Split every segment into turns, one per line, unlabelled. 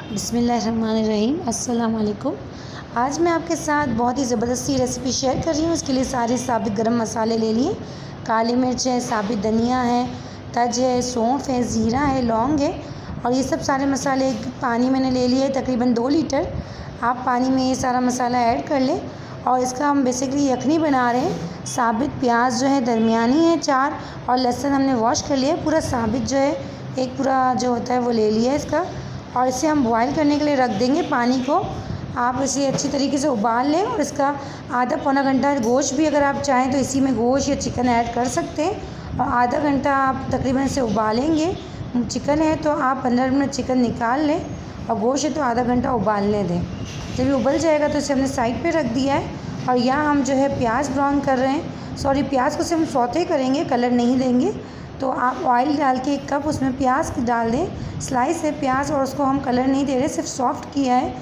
बिस्मिल्लाहिर्रहमानिर्रहीम। अस्सलाम वालेकुम। आज मैं आपके साथ बहुत ही ज़बरदस्त सी रेसिपी शेयर कर रही हूँ। इसके लिए सारे साबित गरम मसाले ले लिए। काली मिर्च है, साबित धनिया है, तज है, सौंफ है, ज़ीरा है, लौंग है और ये सब सारे मसाले पानी मैंने ले लिए तकरीबन 2 लीटर। आप पानी में ये सारा मसाला ऐड कर लें और इसका हम बेसिकली यखनी बना रहे हैं। साबित प्याज जो है दरमियानी है 4 और लहसुन हमने वॉश कर लिया है। पूरा साबित जो है एक पूरा जो होता है वो ले लिया है इसका और इसे हम बॉईल करने के लिए रख देंगे पानी को। आप इसे अच्छी तरीके से उबाल लें और इसका आधा पौना घंटा गोश्त भी अगर आप चाहें तो इसी में गोश्त या चिकन ऐड कर सकते हैं और आधा घंटा आप तकरीबन इसे उबालेंगे। चिकन है तो आप 15 मिनट चिकन निकाल लें और गोश्त है तो आधा घंटा उबालने दें। जब ये उबल जाएगा तो इसे हमने साइड पे रख दिया है और यहाँ हम जो है प्याज ब्राउन कर रहे हैं। प्याज को सिर्फ हम सौते करेंगे, कलर नहीं देंगे। तो आप ऑयल डाल के 1 कप उसमें प्याज डाल दें, स्लाइस है प्याज और उसको हम कलर नहीं दे रहे, सिर्फ सॉफ्ट किया है।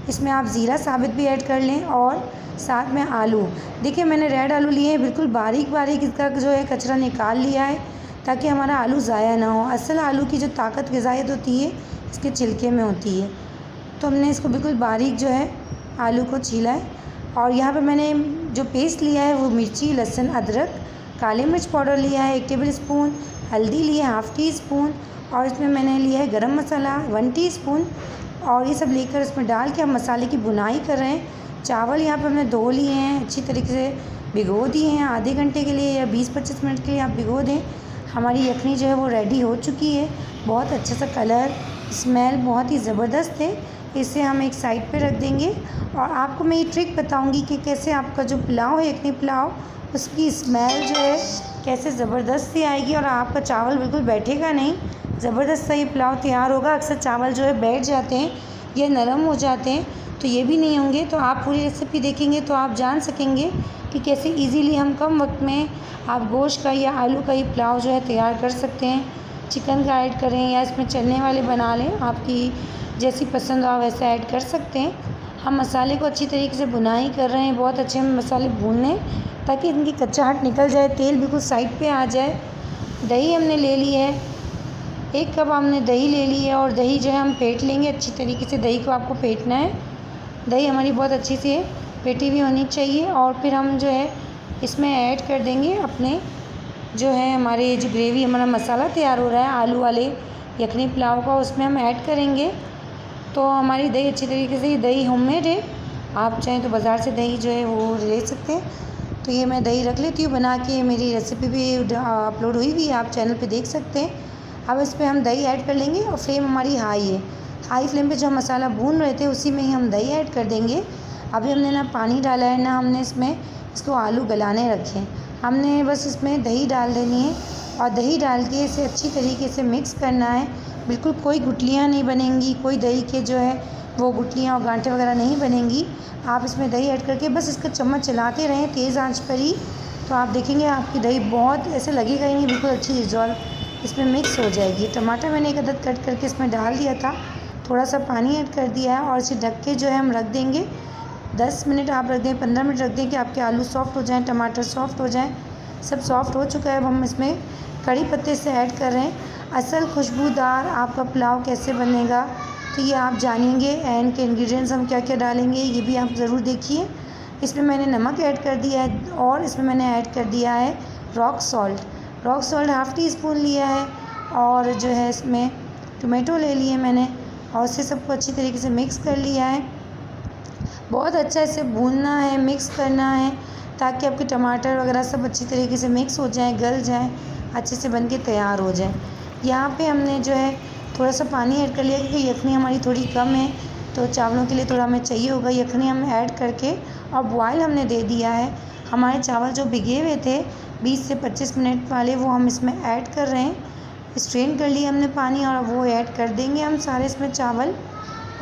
इसमें आप ज़ीरा साबित भी ऐड कर लें और साथ में आलू। देखिए मैंने रेड आलू लिए हैं, बिल्कुल बारीक बारीक इसका जो है कचरा निकाल लिया है ताकि हमारा आलू ज़ाया ना हो। असल आलू की जो ताकत ग़िज़ायत होती है इसके छिलके में होती है। तो हमने इसको बिल्कुल बारीक जो है आलू को छीला है और यहाँ पे मैंने जो पेस्ट लिया है वो मिर्ची, लहसुन, अदरक, काली मिर्च पाउडर लिया है 1 टेबल स्पून, हल्दी लिया है 1/2 टी स्पून और इसमें मैंने लिया है गरम मसाला 1 टीस्पून और ये सब लेकर इसमें डाल के हम मसाले की भुनाई कर रहे हैं। चावल यहाँ पर हमने धो लिए हैं, अच्छी तरीके से भिगो दिए हैं आधे घंटे के लिए या 20-25 मिनट के लिए आप भिगो दें। हमारी यखनी जो है वो रेडी हो चुकी है। बहुत अच्छा सा कलर, स्मेल बहुत ही ज़बरदस्त है। इसे हम एक साइड पे रख देंगे और आपको मैं ये ट्रिक बताऊंगी कि कैसे आपका जो पुलाव है यखनी पुलाव उसकी स्मेल जो है कैसे ज़बरदस्त सी आएगी और आपका चावल बिल्कुल बैठेगा नहीं, ज़बरदस्त सा ये पुलाव तैयार होगा। अक्सर चावल जो है बैठ जाते हैं या नरम हो जाते हैं, तो ये भी नहीं होंगे। तो आप पूरी रेसिपी देखेंगे तो आप जान सकेंगे कि कैसे इजीली हम कम वक्त में आप गोश्त का या आलू का ही पुलाव जो है तैयार कर सकते हैं। चिकन का ऐड करें या इसमें चलने वाले बना लें, आपकी जैसी पसंद हो वैसा ऐड कर सकते हैं। हम मसाले को अच्छी तरीके से भुनाई कर रहे हैं, बहुत अच्छे हम मसाले भून लें ताकि इनकी कच्चाहट निकल जाए, तेल बिल्कुल साइड पे आ जाए। दही हमने ले ली है, 1 कप हमने दही ले ली है और दही जो है हम फेंट लेंगे अच्छी तरीके से। दही को आपको फेंटना है, दही हमारी बहुत अच्छी से फेंटी हुई होनी चाहिए और फिर हम जो है इसमें ऐड कर देंगे अपने जो है हमारे जो ग्रेवी हमारा मसाला तैयार हो रहा है आलू वाले यखनी पुलाव का, उसमें हम ऐड करेंगे। तो हमारी दही अच्छी तरीके से, ये दही होममेड है, आप चाहें तो बाज़ार से दही जो है वो ले सकते हैं। तो ये मैं दही रख लेती हूँ बना के, मेरी रेसिपी भी अपलोड हुई हुई है, आप चैनल पे देख सकते हैं। अब इस पर हम दही ऐड कर लेंगे और फ्लेम हमारी हाई है। हाई फ्लेम पे जो हम मसाला भून रहे थे उसी में ही हम दही ऐड कर देंगे। अभी हमने ना पानी डाला है ना हमने इसमें इसको आलू गलाने रखे हैं, हमने बस इसमें दही डाल देनी है और दही डाल के इसे अच्छी तरीके से मिक्स करना है। बिल्कुल कोई गुठलियाँ नहीं बनेंगी, कोई दही के जो है वो गुठलियाँ और गांठें वगैरह नहीं बनेंगी। आप इसमें दही ऐड करके बस इसका चम्मच चलाते रहें तेज़ आंच पर ही, तो आप देखेंगे आपकी दही बहुत ऐसे लगेगा ही नहीं, बिल्कुल अच्छी रिजॉल्व इसमें मिक्स हो जाएगी। टमाटर मैंने 1 अदद कट करके इसमें डाल दिया था, थोड़ा सा पानी ऐड कर दिया है और इसे ढक के जो है हम रख देंगे 10 मिनट। आप रख दें, 15 मिनट रख दें कि आपके आलू सॉफ्ट हो जाएँ, टमाटर सॉफ्ट हो जाएँ। सब सॉफ्ट हो चुका है। अब हम इसमें कड़ी पत्ते से ऐड कर रहे हैं। असल खुशबूदार आपका पुलाव कैसे बनेगा तो ये आप जानेंगे। एंड के इंग्रेडिएंट्स हम क्या क्या डालेंगे ये भी आप ज़रूर देखिए। इसमें मैंने नमक ऐड कर दिया है और इसमें मैंने ऐड कर दिया है रॉक सॉल्ट 1/2 टीस्पून लिया है और जो है इसमें टोमेटो ले लिए मैंने और इसे सबको अच्छी तरीके से मिक्स कर लिया है। बहुत अच्छा इसे भूनना है, मिक्स करना है ताकि आपके टमाटर वगैरह सब अच्छी तरीके से मिक्स हो जाएँ, गल जाएँ, अच्छे से बन के तैयार हो जाए। यहाँ पे हमने जो है थोड़ा सा पानी ऐड कर लिया क्योंकि यखनी हमारी थोड़ी कम है तो चावलों के लिए थोड़ा हमें चाहिए होगा। यखनी हम ऐड करके और बॉयल हमने दे दिया है। हमारे चावल जो भिगे हुए थे 20 से 25 मिनट वाले वो हम इसमें ऐड कर रहे हैं। स्ट्रेन कर लिया हमने पानी और वो ऐड कर देंगे हम सारे इसमें चावल,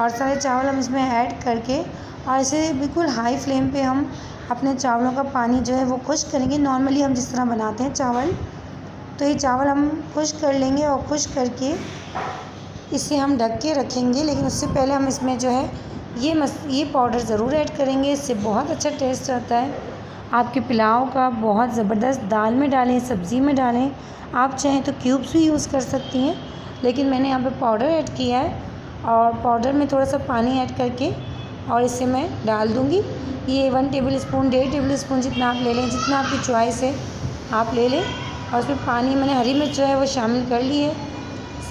और सारे चावल हम इसमें ऐड करके और इसे बिल्कुल हाई फ्लेम पे हम अपने चावलों का पानी जो है वो खुश्क करेंगे। नॉर्मली हम जिस तरह बनाते हैं चावल, तो ये चावल हम खुश्क कर लेंगे और खुश्क करके इसे हम ढक के रखेंगे। लेकिन उससे पहले हम इसमें जो है ये पाउडर ज़रूर ऐड करेंगे, इससे बहुत अच्छा टेस्ट आता है आपके पुलाव का, बहुत ज़बरदस्त। दाल में डालें, सब्ज़ी में डालें, आप चाहें तो क्यूब्स भी यूज़ कर सकती हैं, लेकिन मैंने यहाँ पे पाउडर ऐड किया है और पाउडर में थोड़ा सा पानी ऐड करके और इसे मैं डाल दूँगी। ये 1 टेबलस्पून 1.5 टेबलस्पून जितना आप ले लें, जितना आपकी चॉइस है आप ले लें। और उसमें पानी मैंने हरी मिर्च जो है वो शामिल कर ली है,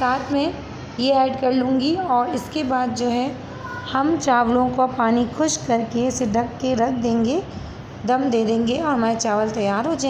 साथ में ये ऐड कर लूँगी। और इसके बाद जो है हम चावलों को पानी खुश्क करके इसे ढक के रख देंगे, दम दे देंगे और हमारे चावल तैयार हो जाएंगे।